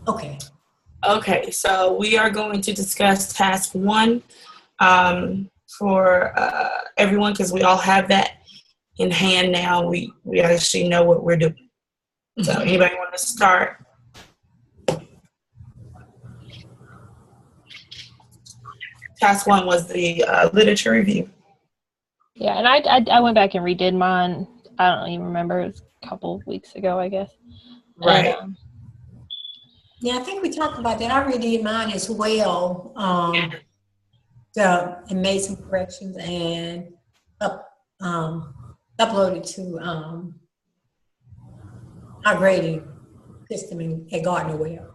Okay. Okay, so we are going to discuss task one for everyone because we all have that in hand now. We actually know what we're doing. So anybody want to start? Task one was the literature review. Yeah, and I went back and redid mine. I don't even remember. It was a couple of weeks ago, I guess. Right. And, Yeah, I think we talked about that. I redid mine as well. And made some corrections and uploaded to our grading system at Gardner Webb.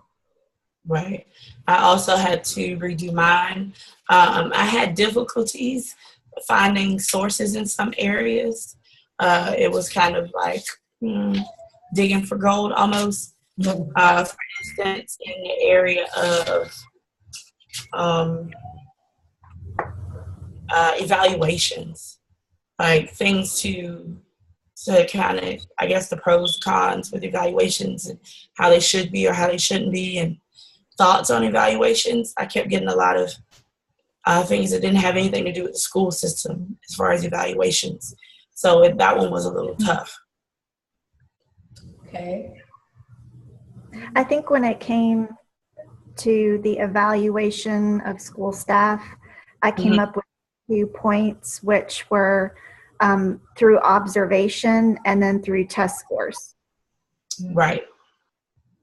Right. I also had to redo mine. I had difficulties finding sources in some areas. It was kind of like digging for gold almost. For instance, in the area of evaluations, like things to kind of, I guess, the pros, cons with evaluations and how they should be or how they shouldn't be, and thoughts on evaluations. I kept getting a lot of things that didn't have anything to do with the school system as far as evaluations. So that one was a little tough. Okay. I think when it came to the evaluation of school staff, I came up with 2 points, which were through observation and then through test scores. Right.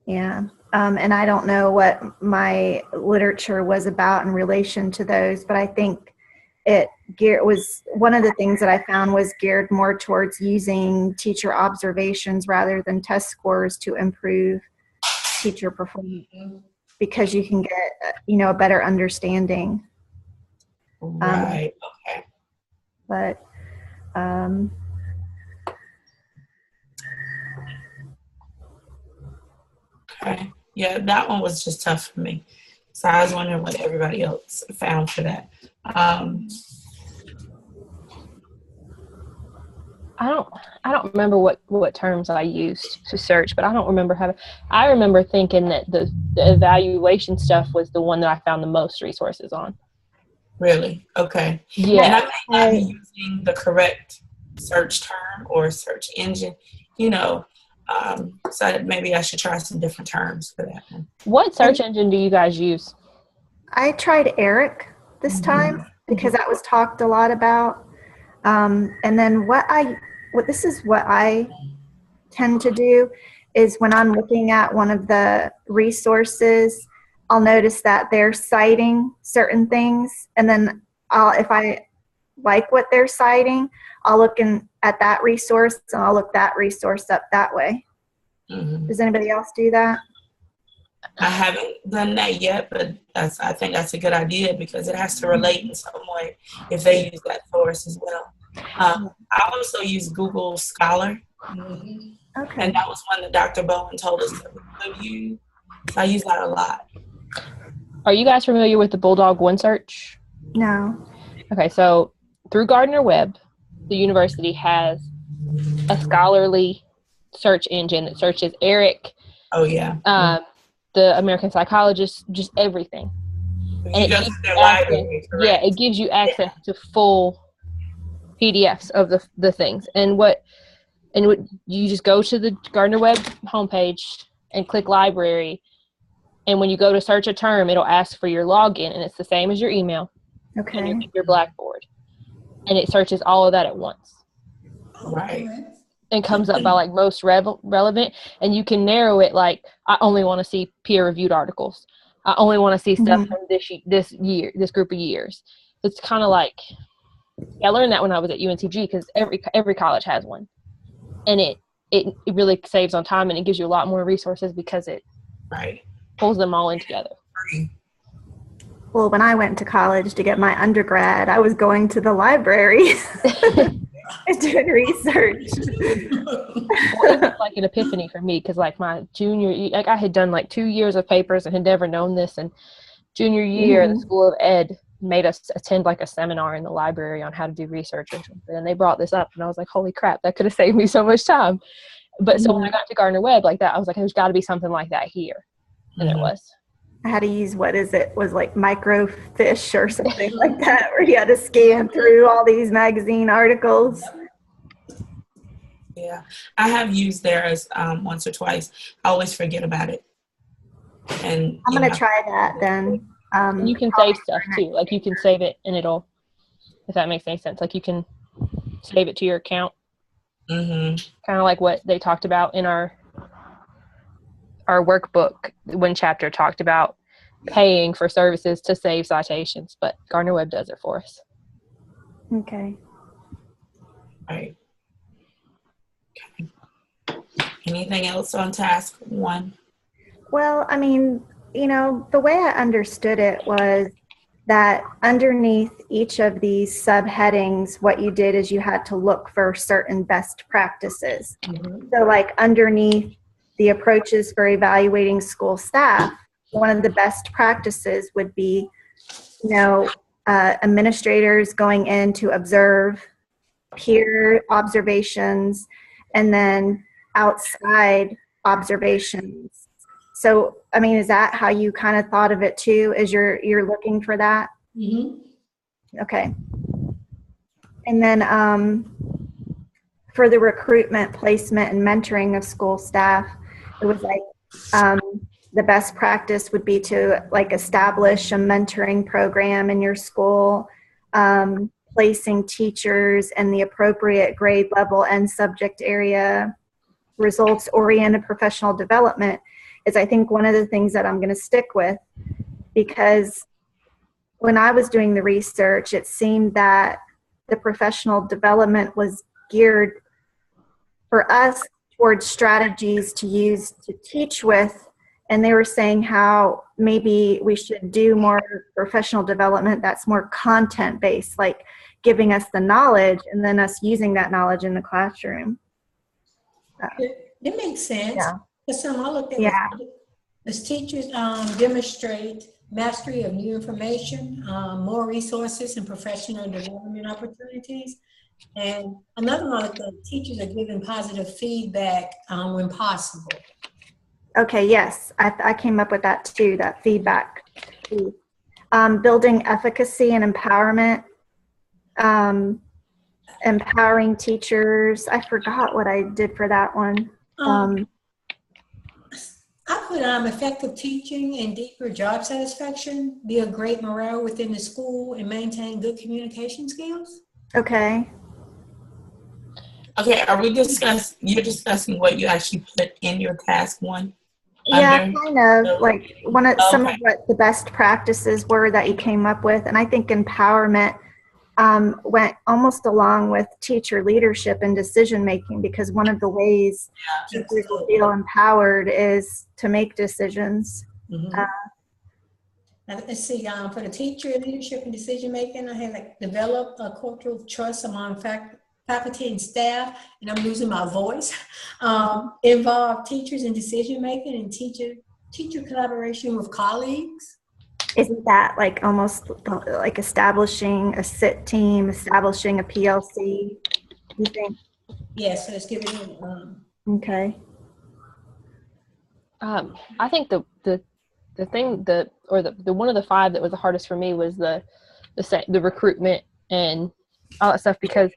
Yeah. And I don't know what my literature was about in relation to those, but I think it was one of the things that I found was geared more towards using teacher observations rather than test scores to improve teacher performance, because you can get, a better understanding. Right. Okay. But okay. Yeah, that one was just tough for me. So I was wondering what everybody else found for that. I don't remember what terms I used to search, but I don't remember I remember thinking that the evaluation stuff was the one that I found the most resources on. Really? Okay. Yeah. And I may not be using the correct search term or search engine, so maybe I should try some different terms for that one. What search engine do you guys use? I tried Eric this time because that was talked a lot about. And then what I tend to do is when I'm looking at one of the resources, I'll notice that they're citing certain things, and then if I like what they're citing, I'll look at that resource and I'll look that resource up that way. Does anybody else do that? I haven't done that yet, but I think that's a good idea because it has to relate in some way if they use that source as well. I also use Google Scholar. Okay. And that was one that Dr. Bowen told us that we could use. So I use that a lot. Are you guys familiar with the Bulldog OneSearch? No. Okay, so through Gardner Webb, the university has a scholarly search engine that searches Eric. Oh, yeah. The American Psychologist, just everything. And it gives you access to full PDFs of the things. And what you just go to the Gardner Webb homepage and click library. And when you go to search a term, it'll ask for your login, and it's the same as your email. Okay. And your Blackboard. And it searches all of that at once. Right. And comes up by like most relevant, and you can narrow it like, I only want to see peer-reviewed articles. I only want to see stuff from this group of years. It's kind of like, I learned that when I was at UNCG because every college has one, and it really saves on time, and it gives you a lot more resources because it pulls them all in together. Well, when I went to college to get my undergrad, I was going to the library and doing research. Well, it was like an epiphany for me because like my junior year, like I had done like 2 years of papers and had never known this, and junior year the School of Ed made us attend like a seminar in the library on how to do research or something, and they brought this up and I was like, holy crap, that could have saved me so much time. But so when I got to Gardner Webb like that, I was like, there's got to be something like that here. than there Mhm. was. I had to use, was like microfiche or something like that, where you had to scan through all these magazine articles. Yeah, I have used theirs once or twice. I always forget about it. And I'm going to try that then. And you can save stuff too. Like you can save it and it'll, if that makes any sense, like you can save it to your account. Mm-hmm. Kind of like what they talked about in our workbook when chapter talked about paying for services to save citations, but Gardner Webb does it for us. Okay. Right. Okay. Anything else on task 1? Well, I mean, the way I understood it was that underneath each of these subheadings, what you did is you had to look for certain best practices. So like underneath the approaches for evaluating school staff, one of the best practices would be, administrators going in to observe peer observations and then outside observations. So, I mean, is that how you kind of thought of it too, as you're looking for that? Mm-hmm. Okay. And then for the recruitment, placement, and mentoring of school staff, it was like the best practice would be to like establish a mentoring program in your school, placing teachers in the appropriate grade level and subject area, results-oriented professional development is, I think, one of the things that I'm going to stick with, because when I was doing the research, it seemed that the professional development was geared for us towards strategies to use to teach with, and they were saying how maybe we should do more professional development that's more content-based, like giving us the knowledge and then us using that knowledge in the classroom. It makes sense. Yeah. Because some I looked at as teachers demonstrate mastery of new information, more resources and professional development opportunities. And another one, the teachers are giving positive feedback when possible. Okay, yes, I came up with that too, that feedback. Building efficacy and empowerment, empowering teachers. I forgot what I did for that one. I put effective teaching and deeper job satisfaction, be a great morale within the school, and maintain good communication skills. Okay. Okay, you're discussing what you actually put in your task 1? Yeah, kind of like some of what the best practices were that you came up with. And I think empowerment went almost along with teacher leadership and decision making, because one of the ways teachers will feel empowered is to make decisions. Mm-hmm. Let's see, for the teacher leadership and decision making, I had develop a culture of trust among faculty and staff, and I'm losing my voice. Involve teachers in decision making and teacher collaboration with colleagues. Isn't that like almost like establishing a SIT team, establishing a PLC? You think? Yes, so let's give it in. Okay. I think the thing the one of the 5 that was the hardest for me was the recruitment and all that stuff, because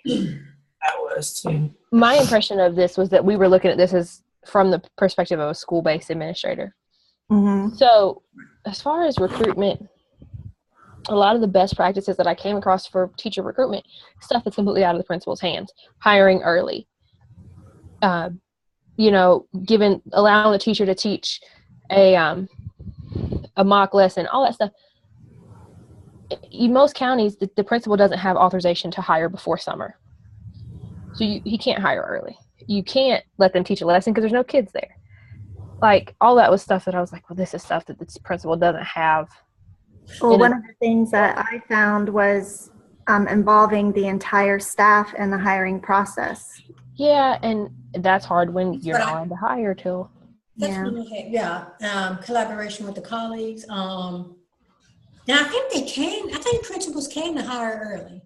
That was too. My impression of this was that we were looking at this as from the perspective of a school-based administrator. Mm-hmm. So as far as recruitment, a lot of the best practices that I came across for teacher recruitment, stuff that's completely out of the principal's hands, hiring early, allowing the teacher to teach a mock lesson, all that stuff. In most counties, the principal doesn't have authorization to hire before summer. So he can't hire early. You can't let them teach a lesson because there's no kids there. Like, all that was stuff that I was like, well, this is stuff that the principal doesn't have. Well, one of the things that I found was involving the entire staff in the hiring process. Yeah, and that's hard when you're not allowed to hire till. That's collaboration with the colleagues. Now, I think principals came to hire early.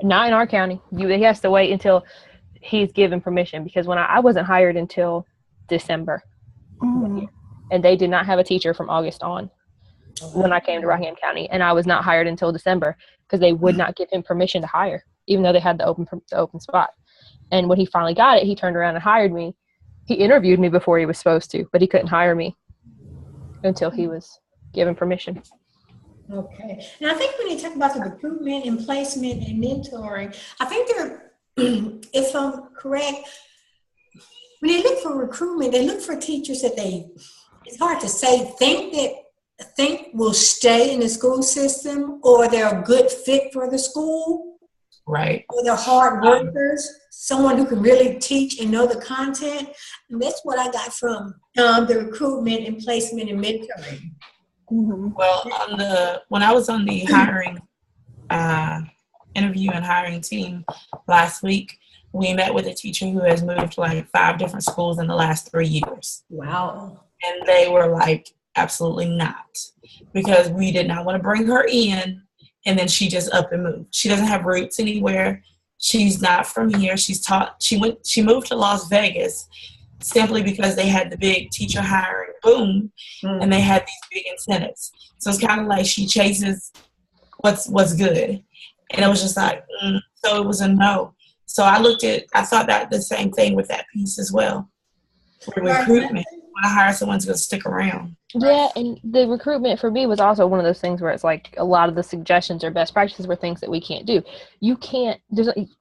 Not in our county. He has to wait until he's given permission, because when I wasn't hired until December. Mm. and they did not have a teacher from August on when I came to Rockingham County, and I was not hired until December because they would not give him permission to hire, even though they had the open spot. And when he finally got it, he turned around and hired me. He interviewed me before he was supposed to, but he couldn't hire me until he was given permission. Okay. And I think when you talk about the recruitment and placement and mentoring, I think they're, if I'm correct, when they look for recruitment, they look for teachers that it's hard to say, think will stay in the school system, or they're a good fit for the school. Right. Or they're hard workers, someone who can really teach and know the content. And that's what I got from the recruitment and placement and mentoring. Mhm. Well, when I was on the hiring interview and hiring team last week, we met with a teacher who has moved to like 5 different schools in the last 3 years. Wow. And they were like, absolutely not, because we did not want to bring her in and then she just up and moved. She doesn't have roots anywhere. She's not from here. She moved to Las Vegas simply because they had the big teacher hiring boom, and they had these big incentives. So it's kind of like she chases what's good. And it was just like, so it was a no. So I thought that the same thing with that piece as well. For recruitment, when I hire someone to stick around. Yeah, and the recruitment for me was also one of those things where it's like a lot of the suggestions or best practices were things that we can't do.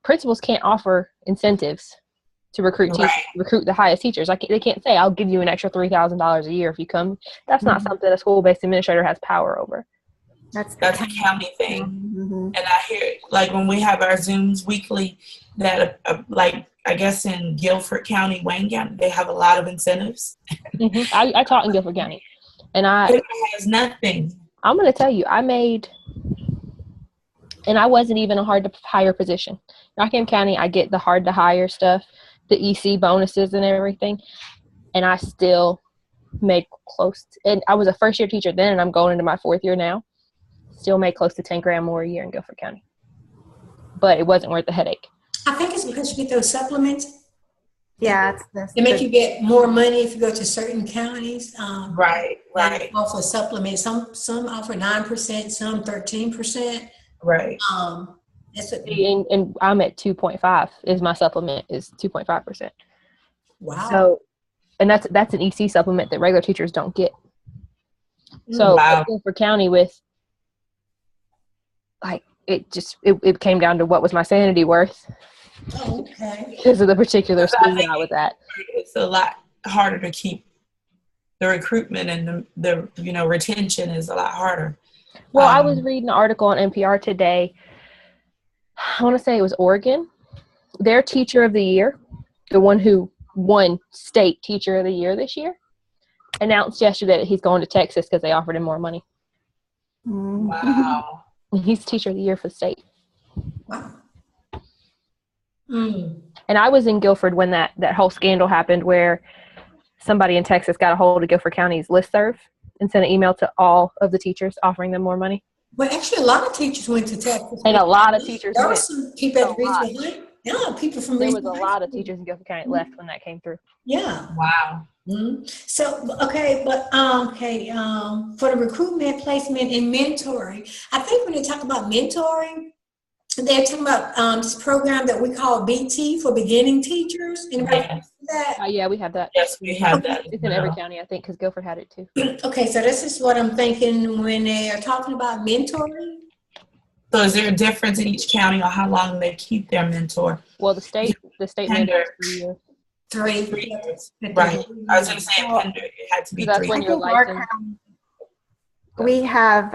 Principals can't offer incentives to recruit the highest teachers. They can't say, I'll give you an extra $3,000 a year if you come. That's not something a school-based administrator has power over. That's a county thing. Mm-hmm. And I hear, like, when we have our Zooms weekly, that, like, I guess in Guilford County, Wayne County, they have a lot of incentives. Mm-hmm. I taught in Guilford County. And it has nothing. I'm going to tell you, and I wasn't even a hard to hire position. Rockingham County, I get the hard to hire stuff, the EC bonuses and everything. And I still made and I was a first year teacher then, and I'm going into my 4th year now. Still made close to $10,000 more a year in Guilford County. But it wasn't worth the headache. I think it's because you get those supplements. Yeah, they make you get more money if you go to certain counties. Right. Offer supplements. Some offer 9%, some 13%. Right. And I'm at 2.5. Is my supplement is 2.5%. Wow. So, and that's an EC supplement that regular teachers don't get. So for county with, like, it came down to what was my sanity worth. Oh, okay. Because of the particular school that I was at. It's a lot harder to keep the recruitment, and the retention is a lot harder. Well, I was reading an article on NPR today. I want to say it was Oregon. Their teacher of the year, the one who won state teacher of the year this year, announced yesterday that he's going to Texas because they offered him more money. Wow. He's teacher of the year for the state. Wow. And I was in Guilford when that whole scandal happened, where somebody in Texas got a hold of Guilford County's listserv and sent an email to all of the teachers offering them more money. Well, actually, a lot of teachers went to Texas. And a lot of teachers there went. were some people at Regional High. Yeah, people from There Regional was a lot of teachers in Guilford County left when that came through. Yeah. Wow. Mm-hmm. So, for the recruitment, placement, and mentoring, I think when they talk about mentoring, they're talking about this program that we call BT for beginning teachers. Yeah, we have that. Yes, we have that. It's in every county, I think, because Guilford had it too. Okay, so this is what I'm thinking when they are talking about mentoring. So is there a difference in each county on how long they keep their mentor? Well, the state mandate is 3 years. 3 years. Right. I was going to say it had to be so that's 3 when years. you're licensed. We have,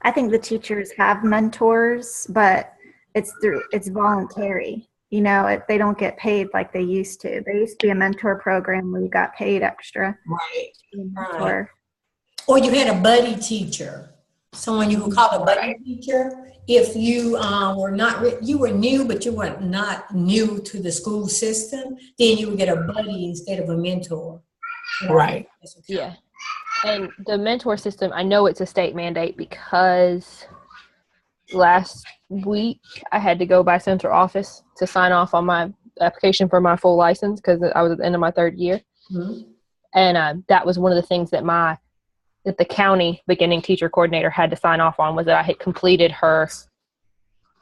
I think the teachers have mentors, but it's voluntary. They don't get paid like they used to. There used to be a mentor program where you got paid extra. Right. Or you had a buddy teacher, someone you would call a buddy teacher. If you you were new, but you were not new to the school system, then you would get a buddy instead of a mentor. Right. Yeah. And the mentor system, I know it's a state mandate because last week I had to go by central office to sign off on my application for my full license because I was at the end of my 3rd year. Mm-hmm. And that was one of the things that the county beginning teacher coordinator had to sign off on, was that I had completed her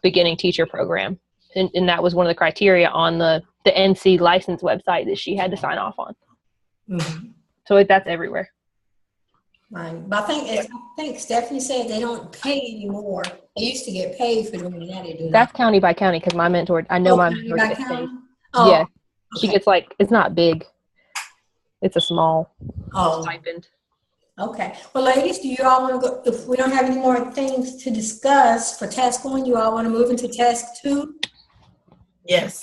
beginning teacher program. And that was one of the criteria on the NC license website that she had to sign off on. Mm-hmm. So that's everywhere. Right. But I think Stephanie said they don't pay anymore. They used to get paid for doing that. They do That's county by county, because my mentor, I know my mentor county by gets paid. county? Oh, Yeah. She okay. gets it's not big. It's a small stipend. Okay. Well, ladies, do you all want to go? If we don't have any more things to discuss for task 1, you all want to move into task 2? Yes.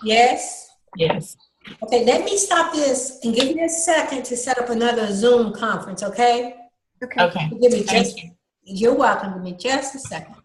Yes? Yes. Okay, let me stop this and give me a second to set up another Zoom conference, okay? Okay. Okay. Give me Thank you. you're welcome. Give me just a second.